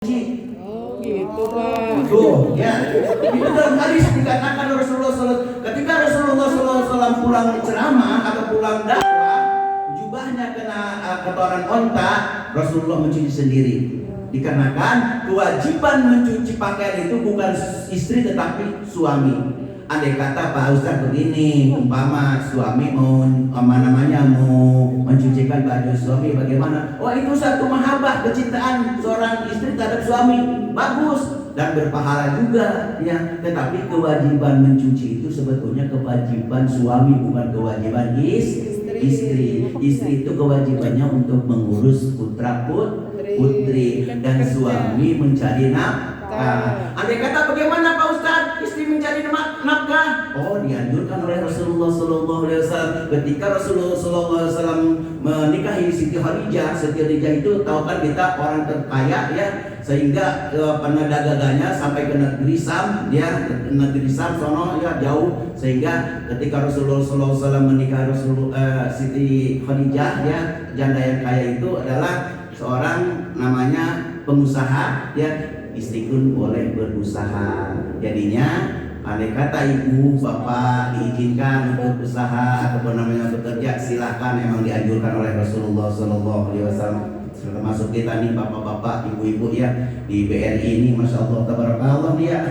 Oh gitu Pak. Tuh, ya. Itu dalam hadis dikatakan Rasulullah SAW, ketika Rasulullah SAW pulang ceramah atau pulang dakwah, jubahnya kena kotoran onta, Rasulullah mencuci sendiri. Dikarenakan kewajiban mencuci pakaian itu bukan istri tetapi suami. Andai kata Pak Ustaz begini, umpama suami mau mencucikan baju suami bagaimana? Oh itu satu mahabbah, kecintaan seorang istri terhadap suami, bagus dan berpahala juga ya. Tetapi kewajiban mencuci itu sebetulnya kewajiban suami, bukan kewajiban istri. Istri itu kewajibannya untuk mengurus putra putri dan suami mencari nafkah. Andai kata bagaimana Pak Ustaz istri mencari nafkah? Oh dianjurkan oleh Rasulullah SAW ketika Rasulullah SAW menikahi Siti Khadijah. Siti Khadijah itu tahu kan kita orang terkaya ya, sehingga dagangannya sampai ke negeri Sam ya, negeri Sam sono ya jauh, sehingga ketika Rasulullah SAW menikah Siti Khadijah ya, janda yang kaya itu adalah seorang namanya pengusaha ya, istri pun boleh berusaha. Jadinya andai kata ibu bapak diizinkan untuk usaha ataupun namanya bekerja, silahkan, memang dianjurkan oleh Rasulullah SAW. Termasuk kita nih bapak-bapak, ibu-ibu ya di BRI ini, masya Allah, tabarakallah dia.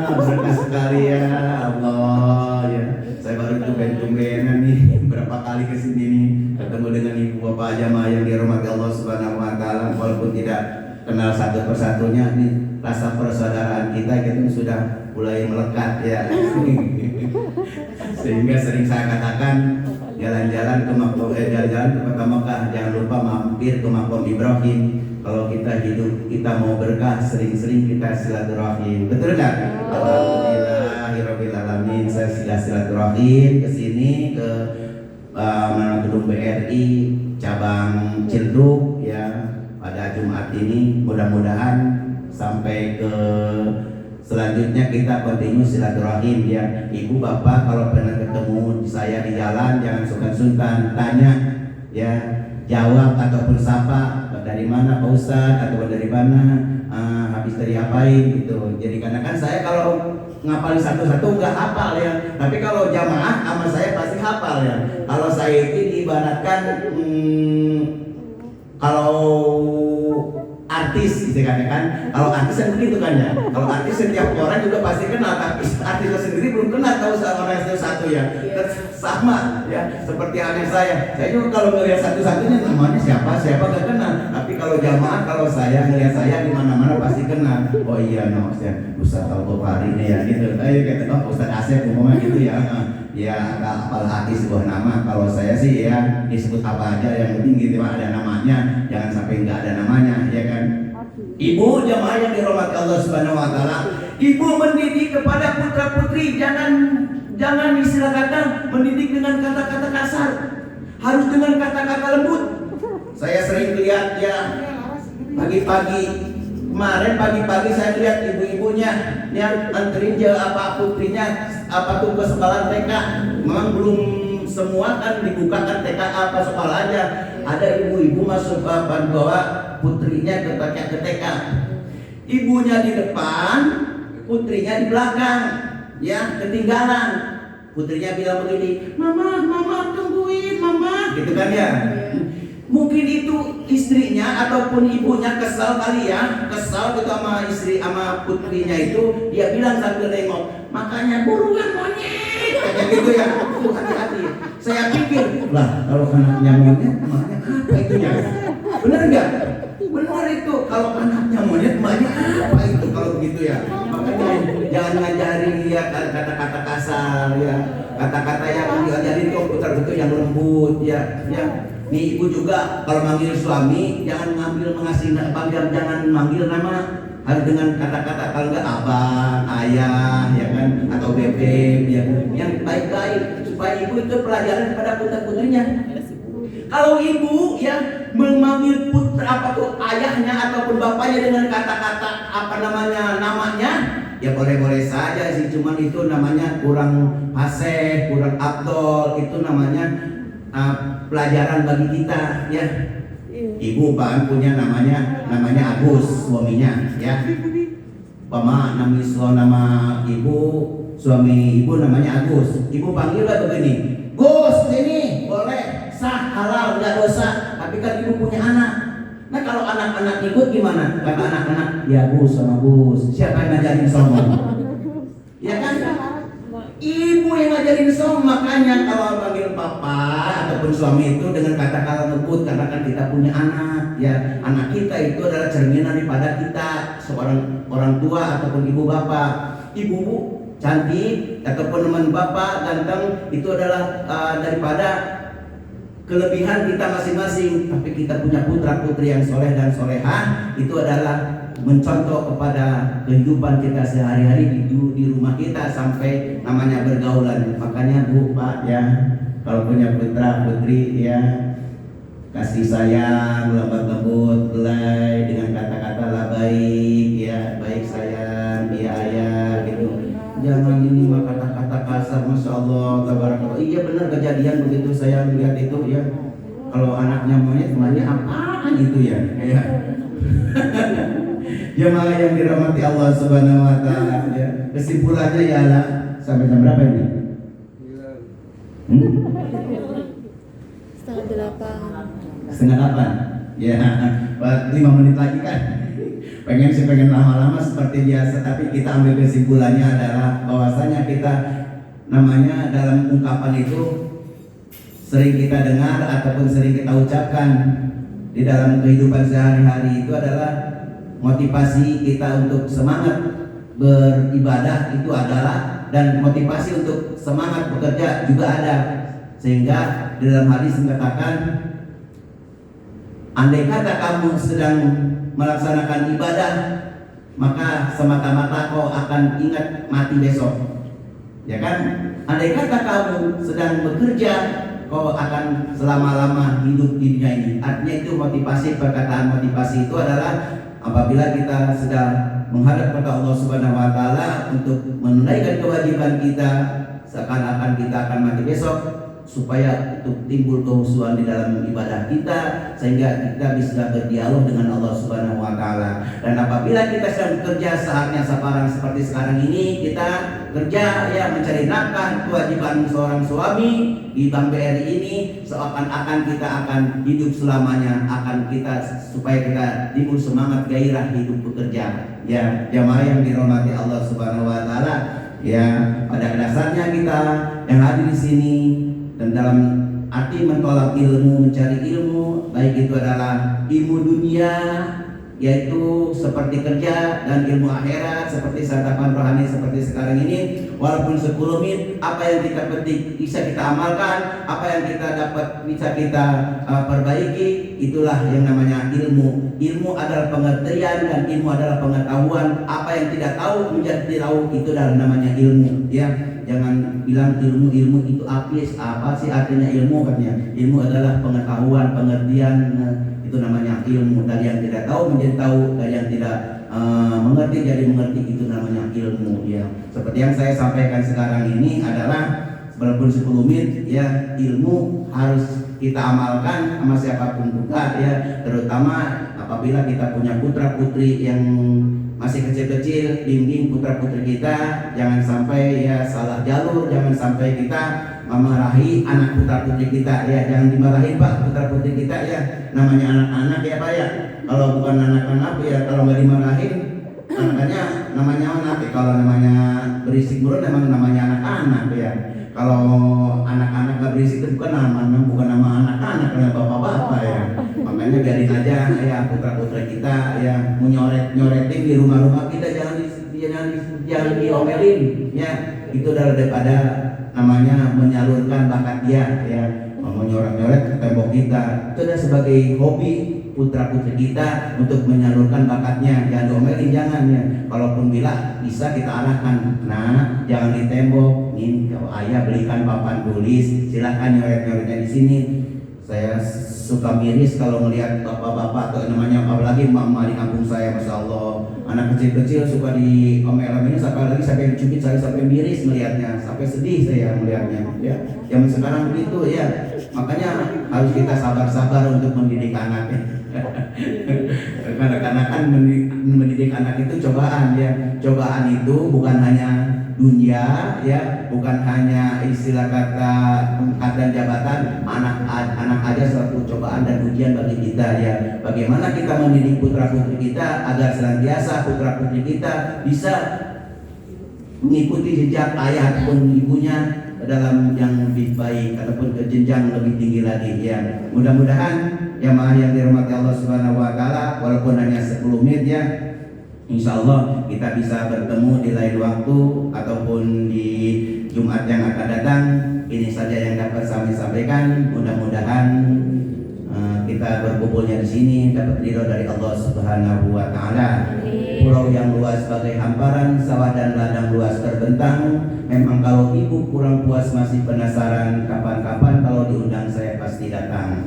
Berkah sekali ya Allah ya. Saya baru tumben-tumbenan nih berapa kali kesini nih ketemu dengan ibu bapak jamaah yang dirahmati Allah Subhanahu Wa Taala, walaupun tidak kenal satu persatunya nih, rasa persaudaraan kita gitu sudah mulai melekat ya. Sehingga sering saya katakan jalan-jalan ke kota Mekah jangan lupa mampir ke makam Ibrahim. Kalau kita hidup, kita mau berkah, sering-sering kita silaturahim. Betul kan? Alhamdulillahirabbil alamin. Saya silaturahim ke sini ke gedung BRI cabang Cilduk ya pada Jumat ini. Mudah-mudahan sampai ke selanjutnya kita continue silaturahim ya. Ibu bapak kalau pernah ketemu saya di jalan jangan sungkan-sungkan, tanya ya, jawab ataupun sapa, dari mana Pak Ustaz atau dari mana, habis dari apain gitu. Jadi karena kan saya kalau ngapalin satu-satu nggak hafal ya, tapi kalau jamaah sama saya pasti hafal ya. Kalau saya itu diibaratkan kalau artis gitu kan, kalau artis kan begitu kan ya. Kalau artis setiap orang juga pasti kenal, tapi artisnya sendiri belum kenal tahu orang satu ya. Sama ya, seperti halnya saya juga kalau ngelihat satu-satunya namanya siapa nggak kenal. Tapi kalau jamaah, kalau saya ngelihat saya di mana-mana pasti kenal. Oh iya no, saya Ustaz Al-Bukhari ini ya gitu. Ayo kata oh Ustaz Asep umumnya gitu ya. Ya apal hati sebuah nama. Kalau saya sih ya disebut apa aja, yang penting gitu ada namanya, jangan sampai nggak ada namanya ya kan. Ibu jamaah yang dirahmati Allah Subhanahu Wa Taala, ibu mendidik kepada putra putri jangan istilah kata mendidik dengan kata-kata kasar, harus dengan kata-kata lembut. Saya sering lihat ya pagi-pagi kemarin saya lihat ibu-ibunya yang anterin putrinya tuh ke sekolah TK. Memang belum semua kan dibukakan TK apa sekolahnya. Ada ibu-ibu masuk bawa putrinya ke TK. Ibunya di depan, putrinya di belakang. Ya, ketinggalan. Putrinya bilang begini, mama tungguin mama, gitu kan ya. Mungkin itu istrinya ataupun ibunya kesal kali ya, kesal gitu sama istri sama putrinya itu. Dia bilang sambil nengok, makanya buruan monyet, kayak gitu ya. Hati-hati. Saya pikir, lah kalau anaknya monyet, makanya apa itu ya? Benar nggak? Benar itu, kalau anaknya monyet, makanya apa itu kalau begitu ya? Makanya jangan ngajarin dia kata-kata kasar ya, kata-kata yang diajarin itu betul-betul yang lembut ya. Nih ibu juga kalau manggil suami jangan jangan manggil nama, harus dengan kata-kata, kalau enggak abang, ayah ya kan, atau bebek ya, yang baik-baik supaya ibu itu pelajaran kepada putra-putrinya. Kalau ibu ya memanggil ayahnya ataupun bapaknya dengan kata-kata namanya, ya boleh-boleh saja sih, cuman itu namanya kurang fasih, kurang afdol, itu namanya pelajaran bagi kita ya. ibu Pak punya namanya Agus suaminya ya. Nama ibu suami ibu namanya Agus. Ibu panggilnya begini, Gus ini boleh sah halal nggak dosa. Tapi kan ibu punya anak. Nah kalau anak-anak ikut gimana? Kata anak-anak, ya Gus sama Gus. Siapa yang ngajarin sombong? Ya kan? Ibu yang ngajarin sombong. Makanya kalau panggil papa ataupun suami itu dengan kata-kata lembut, karena kan kita punya anak. Ya anak kita itu adalah cerminan daripada kita seorang orang tua ataupun ibu bapak. Ibu cantik ataupun teman bapak ganteng itu adalah daripada kelebihan kita masing-masing. Tapi kita punya putra putri yang soleh dan solehah, itu adalah mencontoh kepada kehidupan kita sehari-hari di rumah kita sampai namanya bergaulan. Makanya Bu Pak ya, kalau punya putra putri ya, kasih sayang, lembut belai dengan kata-kata lah baik ya, baik sayang, iya ayah gitu. Jangan ini mah kata-kata kasar, masya Allah, tabarakallah. Iya benar kejadian begitu saya melihat itu ya. Kalau anaknya monyet, temannya apaan itu ya? Ya. Jemaah yang dirahmati Allah Subhanahu Wa Taala. Ya. Kesimpulannya ialah sampai jam berapa ini? Setengah 8. Ya, 5 menit lagi kan. Pengen lama-lama seperti biasa, tapi kita ambil kesimpulannya adalah bahwasanya kita namanya dalam ungkapan itu sering kita dengar ataupun sering kita ucapkan di dalam kehidupan sehari-hari itu adalah motivasi kita untuk semangat beribadah itu adalah, dan motivasi untuk semangat bekerja juga ada. Sehingga di dalam hadis mengatakan, andai kata kamu sedang melaksanakan ibadah, maka semata-mata kau akan ingat mati besok. Ya kan? Andai kata kamu sedang bekerja, kau akan selama-lama hidup di dunia ini. Artinya itu motivasi, perkataan motivasi itu adalah apabila kita sedang menghadap kepada Allah Subhanahu Wa Taala untuk menunaikan kewajiban kita, seakan-akan kita akan mati besok, supaya untuk timbul kehusuan di dalam ibadah kita, sehingga kita bisa berdialog dengan Allah Subhanahu Wa Taala. Dan apabila kita sedang bekerja saatnya sekarang seperti sekarang ini, kita kerja ya mencari nafkah, kewajiban seorang suami di Bank BRI ini, seakan-akan kita akan hidup selamanya, akan kita supaya kita timbul semangat gairah hidup bekerja. Ya, jamaah yang dirahmati Allah Subhanahu Wa Taala, ya pada dasarnya kita yang hadir di sini dan dalam arti mentolak ilmu, mencari ilmu, baik itu adalah ilmu dunia yaitu seperti kerja, dan ilmu akhirat seperti santapan rohani seperti sekarang ini. Walaupun 10 menit, apa yang kita petik bisa kita amalkan, apa yang kita dapat bisa kita perbaiki, itulah yang namanya ilmu. Ilmu adalah pengertian dan ilmu adalah pengetahuan. Apa yang tidak tahu menjadi tahu, itu adalah namanya ilmu ya. Jangan bilang ilmu itu apa sih artinya ilmu, katanya ilmu adalah pengetahuan, pengertian, itu namanya ilmu. Dari yang tidak tahu menjadi tahu, dari yang tidak mengerti jadi mengerti, itu namanya ilmu ya. Seperti yang saya sampaikan sekarang ini adalah walaupun 10 menit ya, ilmu harus kita amalkan sama siapapun juga ya, terutama apabila kita punya putra putri yang masih kecil-kecil, bimbing putra putri kita jangan sampai ya salah jalur, jangan sampai kita memarahi anak putra putri kita ya, jangan dimarahin Pak putra putri kita ya, namanya anak-anak ya Pak ya. Kalau bukan anak-anak ya, kalau nggak dimarahin anaknya namanya anak ya. Kalau namanya berisik mulu memang namanya anak-anak ya. Kalau anak-anak nggak berisik itu bukan nama anak-anak, karena bapak-bapak ya. Makanya biarin aja ya putra-putra kita ya, nyoretin di rumah-rumah kita, jangan diomelin ya. Itu daripada namanya menyalurkan bakat dia ya, mau nyoret-nyoret ke tembok kita. Itu adalah sebagai hobi putra-putri kita untuk menyalurkan bakatnya, jangan diomelin, jangan ya. Kalaupun bisa kita arahkan, nah jangan di tembok. Nih kalau ayah belikan papan tulis, silakan nyoret-nyoretnya di sini. Saya suka miris kalau melihat bapak-bapak atau namanya apalagi mama di kampung saya, masya Allah, anak kecil-kecil suka diomel-omelin, sampai dicubit, saya sampai miris melihatnya, sampai sedih saya melihatnya ya. Zaman sekarang begitu ya, makanya harus kita sabar-sabar untuk mendidik anak ya. Karena kan mendidik anak itu cobaan ya. Cobaan itu bukan hanya dunia ya, bukan hanya istilah kata pangkat dan jabatan. Anak aja suatu cobaan dan ujian bagi kita ya. Bagaimana kita mendidik putra putri kita agar senantiasa putra putri kita bisa mengikuti jejak ayah ataupun ibunya dalam yang lebih baik ataupun ke jenjang lebih tinggi lagi ya. Mudah-mudahan jamaah yang dirahmati Allah Subhanahu wa taala, walaupun hanya 10 menit ya, insya Allah kita bisa bertemu di lain waktu ataupun di Jumat yang akan datang. Ini saja yang dapat kami sampaikan. Mudah-mudahan kita berkumpulnya di sini dapat ridho dari Allah Subhanahu wa taala. Pulau yang luas bagai hamparan, sawah dan ladang luas terbentang. Memang kalau ibu kurang puas masih penasaran, kapan-kapan kalau diundang saya pasti datang.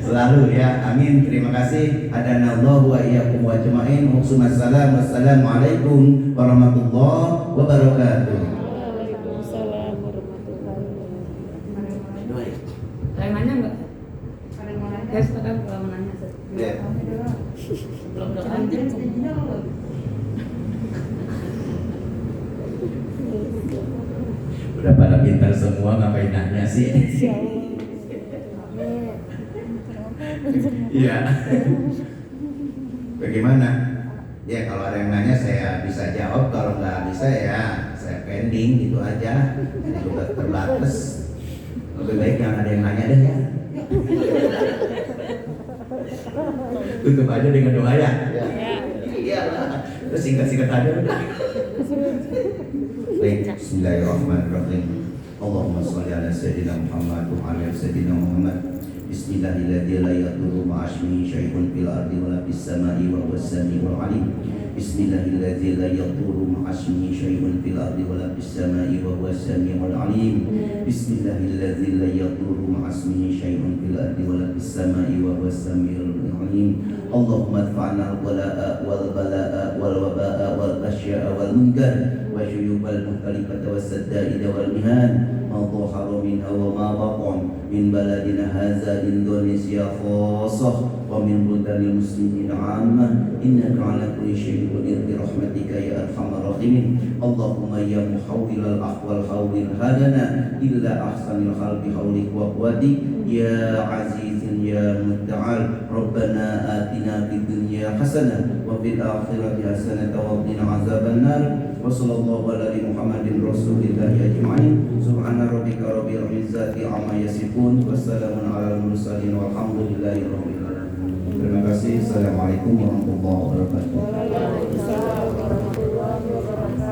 Selalu ya, amin. Terima kasih. Adanallahu wa iyyakum wa ajmain. Wassalamualaikum warahmatullahi wabarakatuh. Waalaikumsalam warahmatullahi wabarakatuh. Saya nanya enggak? Guys, sekarang kalau menanya belum lanjut. Udah pada pintar semua, ngapain nanya sih? Iya. Bagaimana? Ya kalau ada yang nanya saya bisa jawab, kalau nggak bisa ya saya pending gitu aja. Ini juga terbatas. Lebih baik jangan ada yang nanya deh ya. Tutup aja dengan doa ya. Iya lah. Terus singkat-singkat aja udah. Baik, bismillahirrahmanirrahim. Allahumma sholli ala sayyidina Muhammad wa ala sayyidina Muhammad. Bismillahirrahmanirrahim. La yadurru ma'asmihi syai'un fil ardi wa la fis sama'i wa huwas sami'ul 'alim. Bismillahirrahmanirrahim. La yadurru ma'asmihi syai'un fil ardi wa la fis sama'i wa huwas sami'ul 'alim. Bismillahirrahmanirrahim. La yadurru ma'asmihi syai'un fil ardi wa la fis sama'i wa huwas sami'ul 'alim. Allahumma adfa'na al-bala'a wal bala'a wal waba'a wal asya'a wal munkar wa syuyubal mukhtalifata was sadda'ida wal mihan ma dhahara minha wa ma batan min baladina hadza Indonesia khassah wa min buldanil muslimin 'ammah innaka 'ala kulli syai'in qadir bi rahmatika ya arhamar rahimin. Allahumma ya muhawwilal ahwal hawwil hadana illa ahsanil khalqi hawlik wa quwwati ya azizun ya muta'al. Rabbana atina fid dunya hasanah wa fil akhirati hasanah wa qina azabannar. Wa sallallahu ala Muhammadin rasulillahi ajma'in. Subhana rabbika rabbil izzati amma yasifun. Wassalamun alal mursalin walhamdulillahi rabbil alamin. Terima kasih. Assalamualaikum warahmatullahi wabarakatuh.